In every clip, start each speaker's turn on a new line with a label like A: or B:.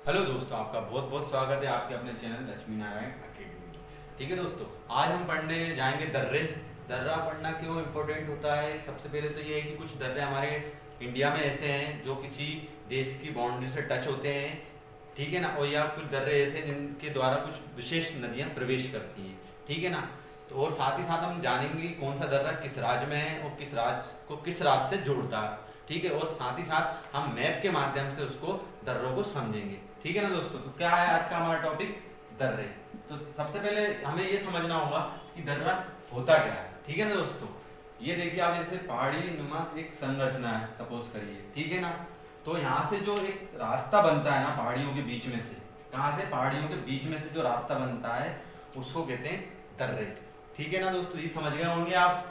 A: Hello दोस्तों, आपका बहुत बहुत स्वागत है आपके अपने चैनल लक्ष्मी नारायण अकेडमी में। ठीक है दोस्तों, आज हम पढ़ने जाएंगे दर्रे। दर्रा पढ़ना क्यों इम्पोर्टेंट होता है? सबसे पहले तो ये है कि कुछ दर्रे हमारे इंडिया में ऐसे हैं जो किसी देश की बाउंड्री से टच होते हैं, ठीक है ना, और या कुछ दर्रे ऐसे हैं जिनके द्वारा कुछ विशेष नदियाँ प्रवेश करती हैं, ठीक है ना। तो और साथ ही साथ हम जानेंगे कि कौन सा दर्रा किस राज्य में है और किस राज्य को किस राज्य से जोड़ता है, ठीक है। और साथ ही साथ हम मैप के माध्यम से उसको दर्रों को समझेंगे, ठीक है ना दोस्तों। तो क्या है आज का हमारा टॉपिक? दर्रे। तो सबसे पहले हमें ये समझना होगा कि दर्रा होता क्या है, ठीक है ना दोस्तों। ये देखिए आप, जैसे पहाड़ी नुमा एक संरचना है सपोज करिए, ठीक है ना। तो यहाँ से जो एक रास्ता बनता है ना पहाड़ियों के बीच में से, कहाँ से? पहाड़ियों के बीच में से जो रास्ता बनता है उसको कहते हैं दर्रे, ठीक है ना दोस्तों। ये समझ गए होंगे आप।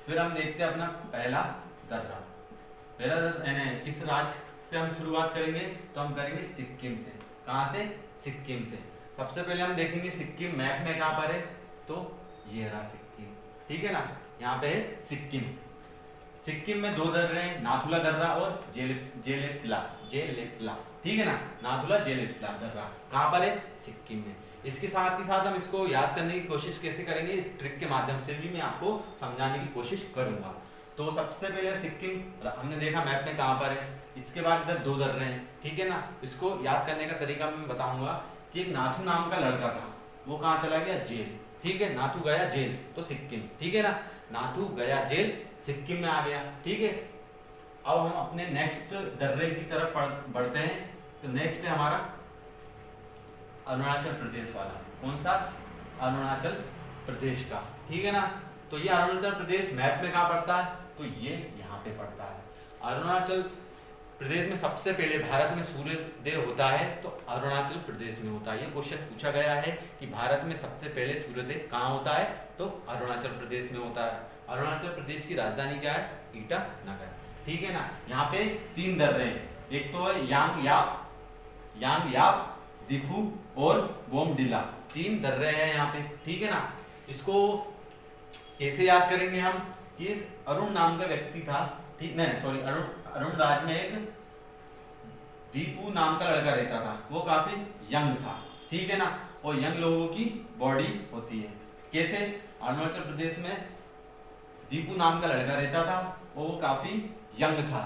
A: फिर हम देखते हैं अपना पहला दर्रा। पहला दर्रा किस राज्य से हम शुरुआत करेंगे? तो हम करेंगे सिक्किम से। कहाँ से? सिक्किम से। सबसे पहले हम देखेंगे सिक्किम मैप में कहाँ पर है, तो ये रहा सिक्किम, ठीक है ना। यहाँ पे है सिक्किम। सिक्किम में दो दर्रे हैं, नाथुला दर्रा और जेलेपला जेलेपला, ठीक है ना। नाथुला जेलेपला दर्रा कहाँ पर है? सिक्किम में। इसके साथ ही साथ हम इसको याद करने की कोशिश कैसे करेंगे, इस ट्रिक के माध्यम से भी मैं आपको समझाने की कोशिश करूंगा। तो सबसे पहले सिक्किम हमने देखा मैप में कहाँ पर है। इसके बाद इधर दो दर्रे हैं, ठीक है ना। इसको याद करने का तरीका मैं बताऊंगा कि एक नाथू नाम का लड़का था, वो कहाँ चला गया? जेल, ठीक है। नाथू गया जेल तो सिक्किम, ठीक है ना। नाथू गया जेल, सिक्किम में आ गया, ठीक है। अब हम अपने नेक्स्ट दर्रे की तरफ बढ़ते हैं। तो नेक्स्ट है हमारा अरुणाचल प्रदेश वाला। कौन सा? अरुणाचल प्रदेश का, ठीक है ना। तो ये अरुणाचल प्रदेश मैप में कहाँ पड़ता है? तो ये यहाँ पे पड़ता है। अरुणाचल प्रदेश में सबसे पहले भारत में सूर्योदय होता है तो अरुणाचल प्रदेश में होता है। ये क्वेश्चन पूछा गया है कि भारत में सबसे पहले सूर्योदय कहाँ होता है, तो अरुणाचल प्रदेश में होता है। अरुणाचल प्रदेश की राजधानी क्या है? ईटानगर, ठीक है ना। यहाँ पे तीन दर्रे हैं, एक तो है यांग याप, दिफू और बोमडिला, तीन दर्रे हैं यहाँ पे, ठीक है ना। इसको कैसे याद करेंगे हम कि अरुण नाम का व्यक्ति था, ठीक नहीं सॉरी, अरुण राज्य में एक दीपू नाम का लड़का रहता था, वो काफी यंग था, ठीक है ना। और यंग लोगों की बॉडी होती है। कैसे? अरुणाचल प्रदेश में दीपू नाम का लड़का रहता था और वो काफी यंग था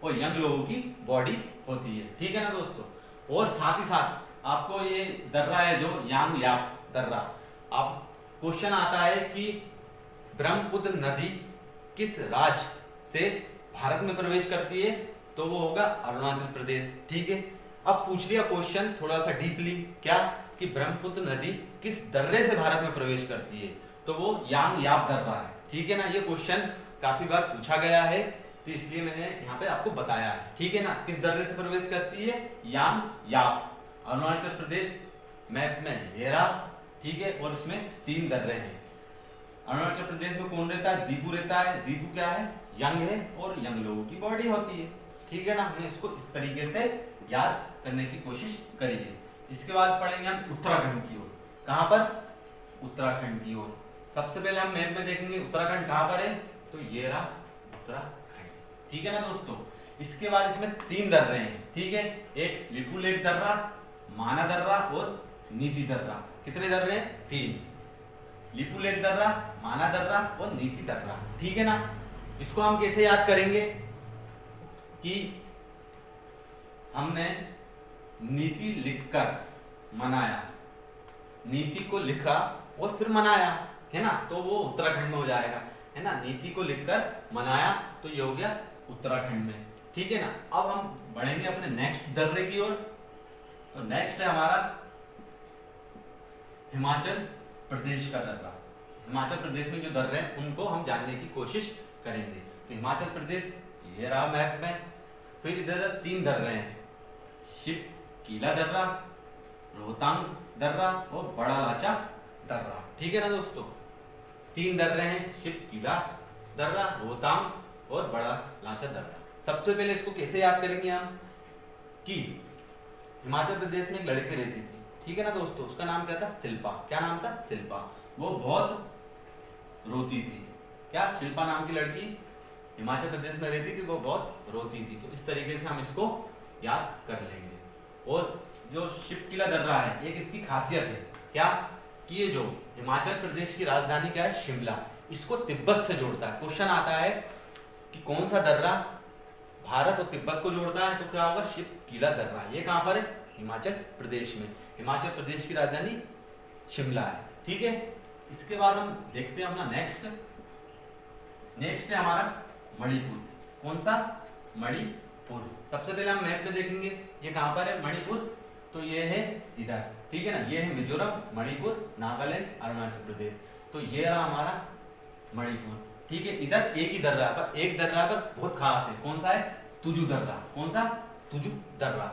A: और यंग लोगों की बॉडी होती है, ठीक है ना दोस्तों। और साथ ही साथ आपको ये दर्रा है जो यांग याप दर्रा, आप क्वेश्चन आता है कि ब्रह्मपुत्र नदी किस राज्य से भारत में प्रवेश करती है, तो वो होगा अरुणाचल प्रदेश, ठीक है। अब पूछ लिया क्वेश्चन थोड़ा सा डीपली, क्या कि ब्रह्मपुत्र नदी किस दर्रे से भारत में प्रवेश करती है, तो वो यांग याप दर्रा है, ठीक है ना। ये क्वेश्चन काफी बार पूछा गया है तो इसलिए मैंने यहाँ पे आपको बताया है, ठीक है ना। किस दर्रे से प्रवेश करती है? यांग याप। अरुणाचल प्रदेश मैप में ये रहा, ठीक है। और इसमें तीन दर्रे हैं। अरुणाचल प्रदेश में कौन रहता है? दीपू रहता है। दीपू क्या है? यंग है और यंग लोगों की बॉडी होती है, ठीक है ना। हमने इसको इस तरीके से याद करने की कोशिश करी है। इसके बाद पढ़ेंगे हम उत्तराखंड की ओर। कहाँ पर? उत्तराखंड की ओर। सबसे पहले हम मैप में देखेंगे उत्तराखंड कहाँ पर है, तो ये रहा उत्तराखंड, ठीक है ना दोस्तों। इसके बाद इसमें तीन दर्रे हैं, ठीक है। एक लिपुलेख दर्रा, माना दर्रा और नीति दर्रा। कितने दर्रे हैं? तीन। लिपुलेख दर्रा, माना दर्रा और नीति दर्रा, ठीक है ना। इसको हम कैसे याद करेंगे कि हमने नीति लिखकर मनाया, नीति को लिखा और फिर मनाया, है ना, तो वो उत्तराखंड में हो जाएगा, है ना। नीति को लिखकर मनाया तो ये हो गया उत्तराखंड में, ठीक है ना। अब हम बढ़ेंगे अपने नेक्स्ट दर्रे की ओर। तो नेक्स्ट है हमारा हिमाचल प्रदेश का दर्रा। हिमाचल प्रदेश में जो दर्रे हैं उनको हम जानने की कोशिश करेंगे। तो हिमाचल प्रदेश ये रहा मैप में। फिर इधर तीन दर्रे हैं, शिव कीला दर्रा, रोहतांग दर्रा और बड़ा लाचा दर्रा, ठीक है ना दोस्तों। तीन दर्रे हैं, शिव कीला दर्रा, रोहतांग और बड़ा लाचा दर्रा। सबसे पहले इसको कैसे याद करेंगे हम कि हिमाचल प्रदेश में एक लड़की रहती थी, ठीक है ना दोस्तों। उसका नाम क्या था? शिल्पा। क्या नाम था? शिल्पा। वो बहुत रोती थी। क्या? शिल्पा नाम की लड़की हिमाचल प्रदेश में रहती थी, वो बहुत रोती थी। तो इस तरीके से हम इसको याद कर लेंगे। और जो शिपकिला दर्रा है, एक इसकी खासियत है क्या कि ये जो हिमाचल प्रदेश की राजधानी क्या है, शिमला, इसको तिब्बत से जोड़ता है। क्वेश्चन आता है कि कौन सा दर्रा भारत और तिब्बत को जोड़ता है, तो क्या होगा, शिपकिला दर्रा। ये कहां पर है, हिमाचल प्रदेश में। हिमाचल प्रदेश की राजधानी शिमला है, ठीक है। इसके बाद हम देखते हैं अपना नेक्स्ट है हमारा मणिपुर। कौन सा, मणिपुर। सबसे पहले हम मैप पे देखेंगे ये कहां पर है, मणिपुर, तो ये है इधर, ठीक है ना। ये है मिजोरम, मणिपुर, नागालैंड, अरुणाचल प्रदेश। तो ये रहा हमारा मणिपुर, ठीक है। इधर एक ही दर्रा पर, एक दर्रा पर बहुत खास है, कौन सा है, तुजु दर्रा। कौन सा, तुजु दर्रा।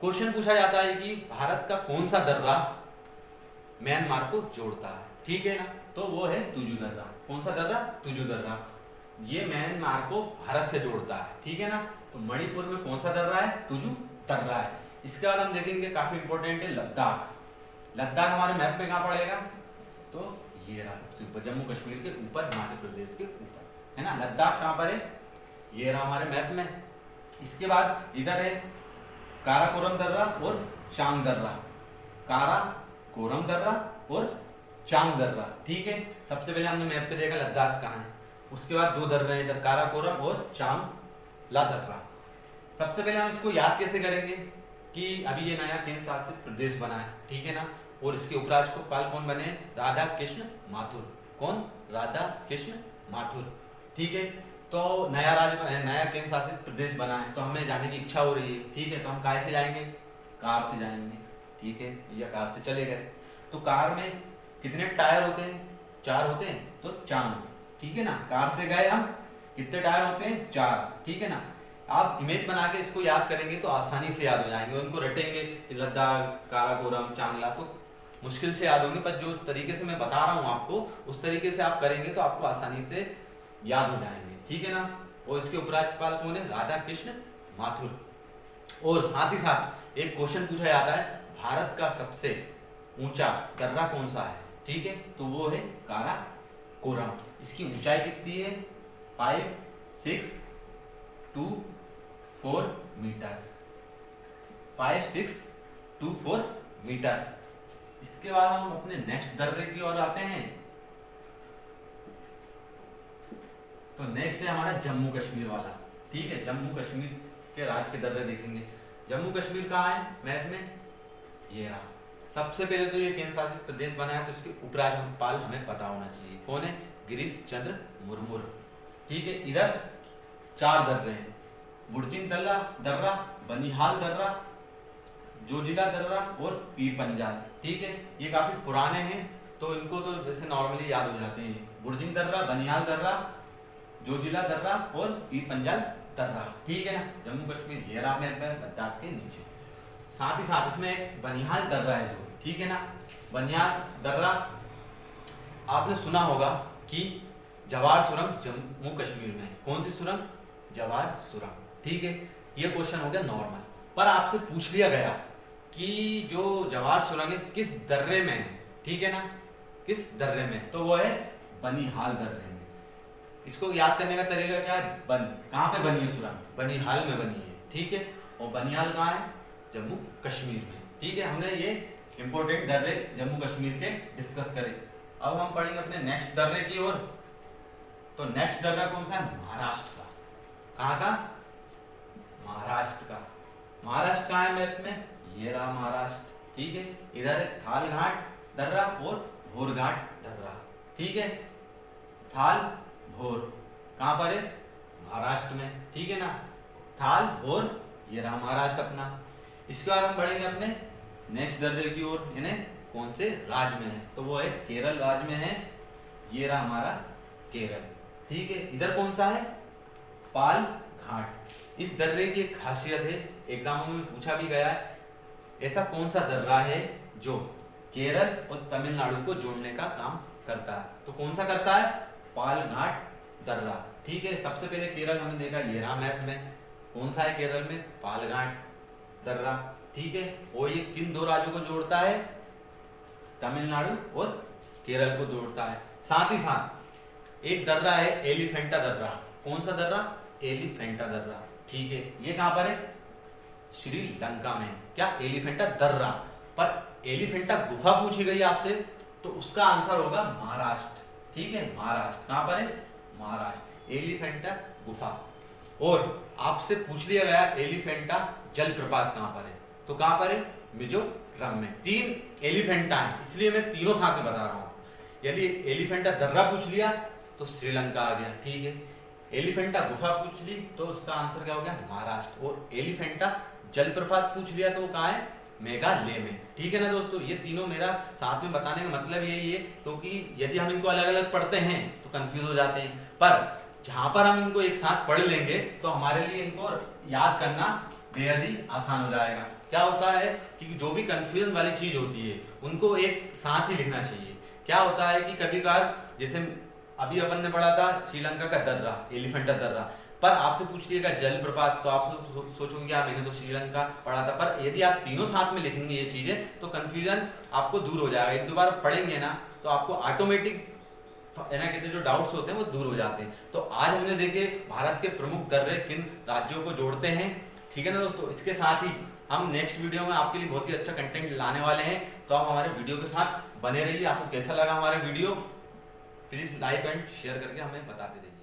A: क्वेश्चन पूछा जाता है कि भारत का कौन सा दर्रा म्यांमार को जोड़ता है, ठीक है ना, तो वो है तुजु दर्रा। कौन सा दर्रा, तुजु दर्रा। ये म्यांमार को भारत से जोड़ता है, ठीक है ना। तो मणिपुर में कौन सा दर्रा है, तुजु दर्रा है। इसके बाद हम देखेंगे काफी इंपॉर्टेंट है लद्दाख। लद्दाख हमारे मैप में कहाँ पड़ेगा, तो ये रहा सबसे ऊपर, जम्मू कश्मीर के ऊपर, हिमाचल प्रदेश के ऊपर, है ना। लद्दाख कहाँ पर है, ये रहा हमारे मैप में। इसके बाद इधर है काराकोरम दर्रा और चांग दर्रा, काराकोरम दर्रा और चांग दर्रा, ठीक है। सबसे पहले हमने मैप पे देखा लद्दाख कहाँ है, उसके बाद दो दर्रे हैं इधर, काराकोरम और चांगला दर्रा। सबसे पहले हम इसको याद कैसे करेंगे कि अभी ये नया केंद्र शासित प्रदेश बना है, ठीक है ना। और इसके उपराज्यपाल कौन बने, राधा कृष्ण माथुर। कौन, राधा कृष्ण माथुर, ठीक है। तो नया केंद्र शासित प्रदेश बना है, तो हमें जाने की इच्छा हो रही है, ठीक है। तो हम कार से जाएंगे, कार से जाएंगे, ठीक है, या कार से चले गए। तो कार में कितने टायर होते हैं, 4 होते हैं, तो चांग, ठीक है ना। कार से गए हम, कितने टायर होते हैं, 4, ठीक है ना। आप इमेज बना के इसको याद करेंगे तो आसानी से याद हो जाएंगे, उनको रटेंगे लद्दाख, काराकोरम, चांगला, तो मुश्किल से याद होंगे, पर जो तरीके से मैं बता रहा हूँ आपको, उस तरीके से आप करेंगे तो आपको आसानी से याद हो जाएंगे, ठीक है ना। और इसके उपराज्यपाल कौन है, राधा कृष्ण माथुर। और साथ ही साथ एक क्वेश्चन पूछा जाता है, भारत का सबसे ऊंचा दर्रा कौन सा है, ठीक है, तो वो है काराकोरम। इसकी ऊंचाई कितनी है, 5624 मीटर, 5624 मीटर। इसके बाद हम अपने नेक्स्ट दर्रे की ओर आते हैं। तो नेक्स्ट है हमारा जम्मू कश्मीर वाला, ठीक है। जम्मू कश्मीर के राज्य के दर्रे देखेंगे। जम्मू कश्मीर कहाँ है मैप में, ये रहा। सबसे पहले तो ये केंद्र शासित प्रदेश बना है, तो इसके उपराज्यपाल हमें पता होना चाहिए, कौन है, गिरीश चंद्र मुर्मू, ठीक है। इधर 4 दर्रे हैं, बुर्जिन दर्रा, बनिहाल दर्रा, जोजिला दर्रा और पीर पंजाल, ठीक है। ये काफी पुराने हैं, तो इनको तो वैसे नॉर्मली याद हो जाते हैं, बुर्जिन दर्रा, बनिहाल दर्रा, जोजिला दर्रा और पीर पंजाल दर्रा, ठीक है ना। जम्मू कश्मीर ये रहा मैप में, लद्दाख के नीचे। साथ ही साथ इसमें एक बनिहाल दर्रा है जो, ठीक है ना। बनिहाल दर्रा आपने सुना होगा कि जवाहर सुरंग जम्मू कश्मीर में, कौन सी सुरंग, जवाहर सुरंग, ठीक है। ये क्वेश्चन हो गया नॉर्मल, पर आपसे पूछ लिया गया कि जो जवाहर सुरंग है किस दर्रे में है, ठीक है ना, किस दर्रे में, तो वो है बनिहाल दर्रे में। इसको याद करने का तरीका क्या है, कहाँ पे बनी है सुरंग, बनिहाल में बनी है, ठीक है। और बनिहाल कहाँ है, जम्मू कश्मीर में, ठीक है। हमने ये इंपॉर्टेंट दर्रे जम्मू कश्मीर के डिस्कस करे। अब हम पढ़ेंगे अपने नेक्स्ट दर्रे की ओर। तो नेक्स्ट दर्रा कौन सा है, महाराष्ट्र का। कहाँ का, महाराष्ट्र का। महाराष्ट्र कहाँ है मैप में, ये रहा महाराष्ट्र, ठीक है। इधर है थाल घाट दर्रा और भोर घाट दर्रा, ठीक है। थाल भोर कहाँ पर है, महाराष्ट्र में, ठीक है ना। थाल भोर ये रहा महाराष्ट्र अपना। इसके बाद हम बढ़ेंगे अपने नेक्स्ट दर्रे की ओर, इन्हें कौन से राज्य में है, तो वो है केरल राज्य में है, ये रहा हमारा केरल, ठीक है। इधर कौन सा है, पाल घाट। इस दर्रे की एक खासियत है, एग्जामों में पूछा भी गया है, ऐसा कौन सा दर्रा है जो केरल और तमिलनाडु को जोड़ने का काम करता है, तो कौन सा करता है, पाल घाट दर्रा, ठीक है। सबसे पहले केरल हमने देखा, ये रहा मैप में, कौन सा है केरल में, पाल घाट दर्रा, ठीक है। और ये किन 2 राज्यों को जोड़ता है, तमिलनाडु और केरल को जोड़ता है। साथ ही साथ एक दर्रा है एलिफेंटा दर्रा। कौन सा दर्रा, एलिफेंटा दर्रा, ठीक है। ये कहां पर है, श्रीलंका में। क्या? एलिफेंटा दर्रा। पर एलिफेंटा गुफा पूछी गई आपसे तो उसका आंसर होगा महाराष्ट्र। ठीक है, महाराष्ट्र। कहां पर है? महाराष्ट्र। एलिफेंटा गुफा। और आपसे पूछ लिया गया एलिफेंटा जलप्रपात कहां पर है, तो कहां पर है? मिजोरम में। 3 एलिफेंटा है, इसलिए मैं तीनों साथ में बता रहा हूं। यदि एलिफेंटा दर्रा पूछ लिया तो श्रीलंका आ गया। ठीक है, एलिफेंटा गुफा पूछ ली तो उसका आंसर क्या हो गया? महाराष्ट्र। और एलिफेंटा जलप्रपात पूछ लिया तो वो कहाँ है? मेघालय में। ठीक है ना दोस्तों, ये तीनों मेरा साथ में बताने का मतलब यही है, क्योंकि यदि हम इनको अलग अलग पढ़ते हैं तो कंफ्यूज हो जाते हैं, पर जहां पर हम इनको एक साथ पढ़ लेंगे तो हमारे लिए इनको याद करना बेहद ही आसान हो जाएगा। क्या होता है कि जो भी कंफ्यूजन वाली चीज होती है उनको एक साथ ही लिखना चाहिए। क्या होता है कि कभी कभार, जैसे अभी अपन ने पढ़ा था श्रीलंका का दर्रा, एलिफेंटा दर्रा, पर आपसे पूछ लिएगा जलप्रपात तो आप सोचोगे क्या मैंने तो श्रीलंका पढ़ा था। पर यदि आप तीनों साथ में लिखेंगे ये चीजें तो कंफ्यूजन आपको दूर हो जाएगा। एक दो बार पढ़ेंगे ना तो आपको ऑटोमेटिक है ना, कहते जो डाउट्स होते हैं वो दूर हो जाते हैं। तो आज हमने देखे भारत के प्रमुख दर्रे किन राज्यों को जोड़ते हैं। ठीक है ना दोस्तों, इसके साथ ही हम नेक्स्ट वीडियो में आपके लिए बहुत ही अच्छा कंटेंट लाने वाले हैं, तो आप हमारे वीडियो के साथ बने रहिए। आपको कैसा लगा हमारा video please like and share करके हमें बताते रहिए।